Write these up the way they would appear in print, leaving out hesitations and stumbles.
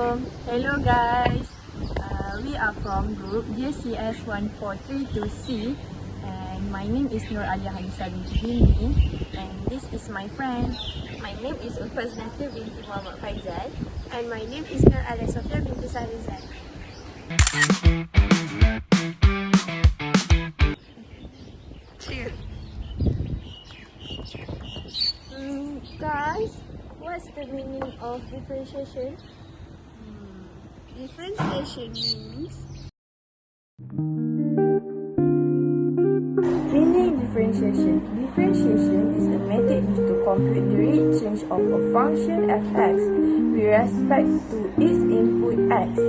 Hello guys. We are from group GCS 1432C and my name is Alya Hanisah binti HILMI and this is my friend. My name is ULFA ZNATUL binti FAIZAL and my name is SOFEA binti RIZAL. Guys, what's the meaning of differentiation? Differentiation means Linear differentiation. Differentiation is a method used to compute the rate change of a function f(x) with respect to its input x.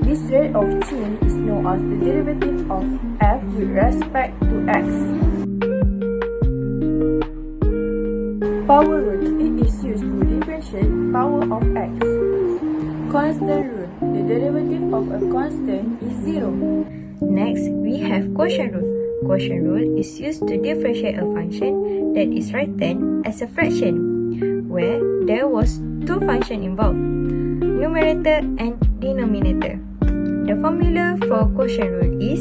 This rate of change is known as the derivative of f with respect to x. Power rule. It is used to differentiate power of x. Constant rule. The derivative of a constant is 0. Next, we have quotient rule. Quotient rule is used to differentiate a function that is written as a fraction, where there was two functions involved, numerator and denominator. The formula for quotient rule is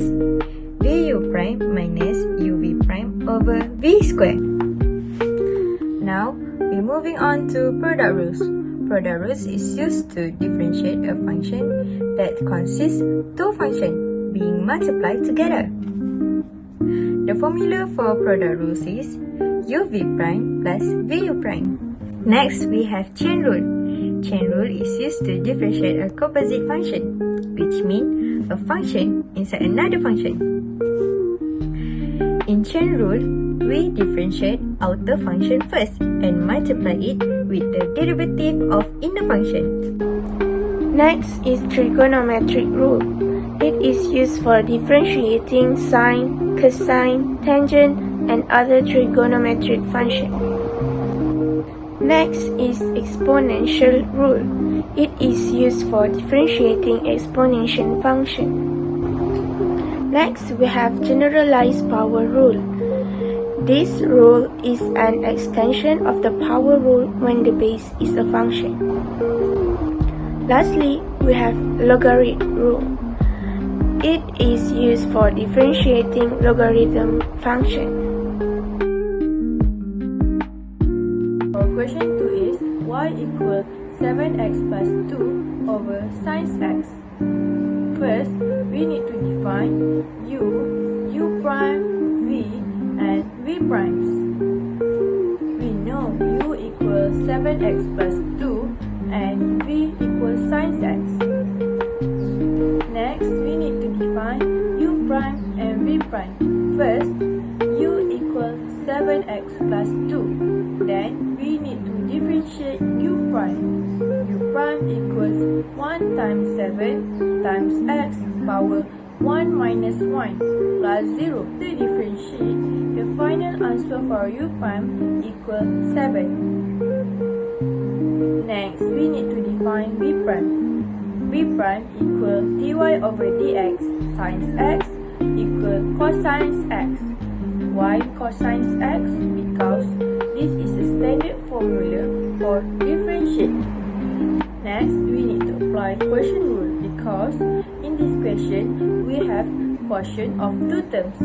vu prime minus uv prime over v squared. Now, we're moving on to product rules. Product rules is used to differentiate a function that consists two functions being multiplied together. The formula for product rules is uv prime plus vu prime. Next, we have chain rule. Chain rule is used to differentiate a composite function, which means a function inside another function. In chain rule, we differentiate outer function first and multiply it with the derivative of inner function. next is trigonometric rule. It is used for differentiating sine, cosine, tangent, and other trigonometric functions. Next is exponential rule. It is used for differentiating exponential function. Next, we have generalized power rule. This rule is an extension of the power rule when the base is a function. Lastly, we have logarithm rule. It is used for differentiating logarithm function. Our question 2 is y equals 7x plus 2 over sin x. First, we need to define u prime, v, and v primes. We know u equals 7x plus 2 and v equals sin x. Next, we need to define u prime and v prime. First, u equals 7x plus 2. Then, we need to differentiate u prime. U prime equals 1 times 7 times x power 1 minus 1 plus 0. To differentiate, the final answer for u prime equals 7. Next, we need to define v prime. V prime equal dy over dx sin x equal cosine x. Why cosine x? Because this is a standard formula for differentiate. Next, we need to apply quotient rule because in this question we have quotient of two terms.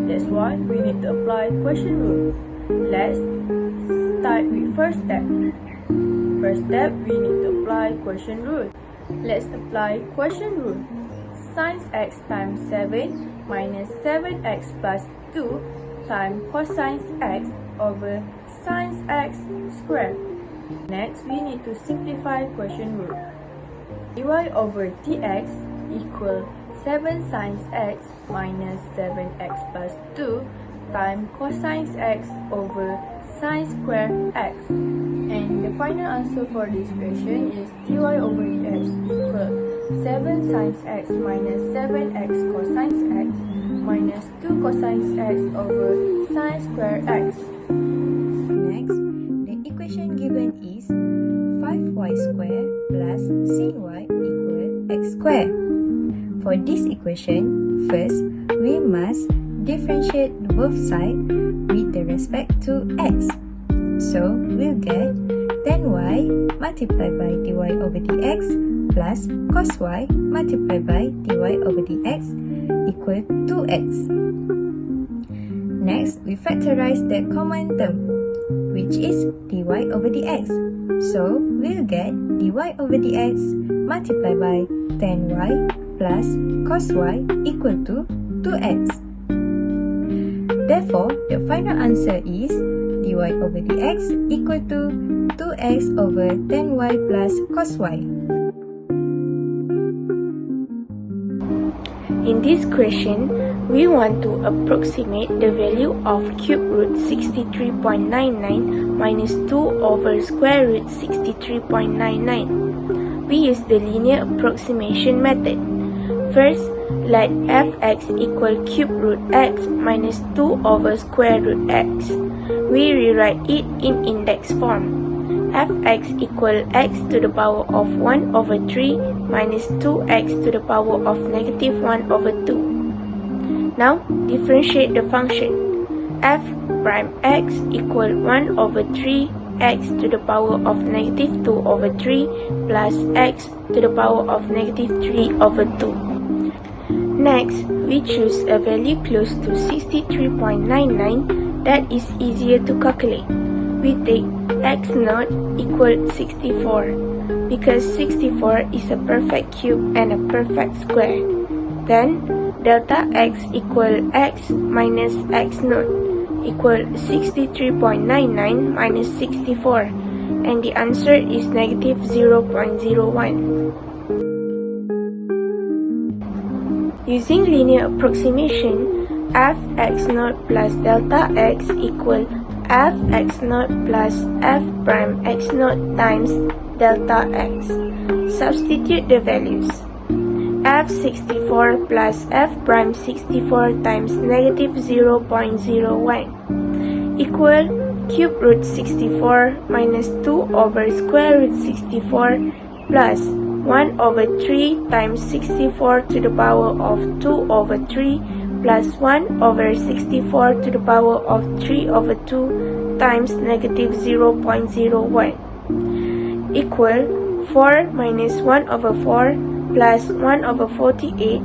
That's why we need to apply quotient rule. Let's start with first step. First step, we need to apply quotient rule. Let's apply quotient rule. Sin x times 7 minus 7x plus 2 times cosine x over sin x squared. Next, we need to simplify quotient rule. Dy over dx equal 7 sin x minus 7x plus 2 times cosine x over sin squared x. And the final answer for this question is dy over dx equal 7 sin x minus 7x cosine x minus 2 cosine x over sin squared x. Next, the equation given is 5y squared plus sin y equal x squared. For this equation, first, we must differentiate both sides with respect to x. So we'll get tan y multiplied by dy over dx plus cos y multiplied by dy over dx equal 2x. Next, we factorize the common term, which is dy over dx. So we'll get dy over dx multiplied by tan y plus cos y equal to 2x. Therefore, the final answer is dy over dx equal to 2x over tan y plus cos y. In this question, we want to approximate the value of cube root 63.99 minus 2 over square root 63.99. We use the linear approximation method. First, let fx equal cube root x minus 2 over square root x. We rewrite it in index form. Fx equal x to the power of 1 over 3 minus 2x to the power of negative 1 over 2. Now, differentiate the function. F prime x equal 1 over 3 x to the power of negative 2 over 3 plus x to the power of negative 3 over 2. Next, we choose a value close to 63.99 that is easier to calculate. We take x naught equal 64 because 64 is a perfect cube and a perfect square. Then, delta x equal x minus x naught equal 63.99 minus 64, and the answer is negative 0.01. Using linear approximation, fx naught plus delta x equal fx naught plus f prime x naught times delta x. Substitute the values. f64 plus f prime 64 times negative 0.01 equal cube root 64 minus 2 over square root 64 plus 1 over 3 times 64 to the power of 2 over 3 plus 1 over 64 to the power of 3 over 2 times negative 0.01 equal 4 minus 1 over 4 plus 1 over 48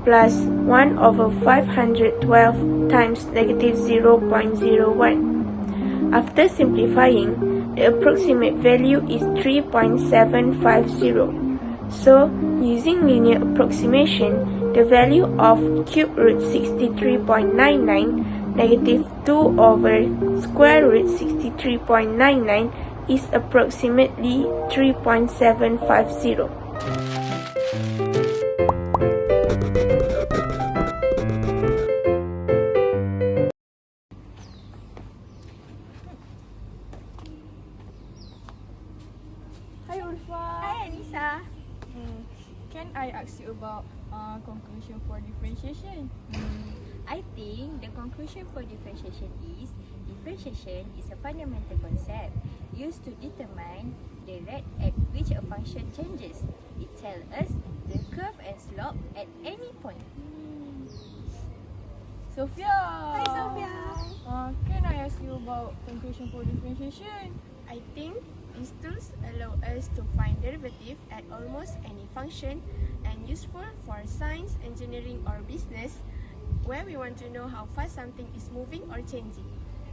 plus 1 over 512 times negative 0.01. After simplifying, the approximate value is 3.750. So, using linear approximation, the value of cube root 63.99 negative 2 over square root 63.99 is approximately 3.750. Hi ULFA. Hi Hanisah. Can I ask you about conclusion for differentiation? I think the conclusion for differentiation is a fundamental concept used to determine the rate at which a function changes. It tells us the curve and slope at any point. Sophia. Hi Sophia. Can I ask you about conclusion for differentiation? I think these tools allow us to find derivative at almost any function and useful for science, engineering or business where we want to know how fast something is moving or changing.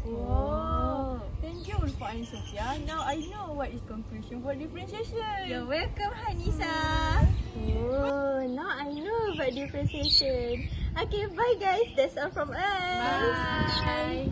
Wow. Thank you ULFA and Sophia. Now I know what is conclusion for differentiation. You're welcome Hanisah. Oh, now I know about differentiation. Okay, bye guys. That's all from us. Bye.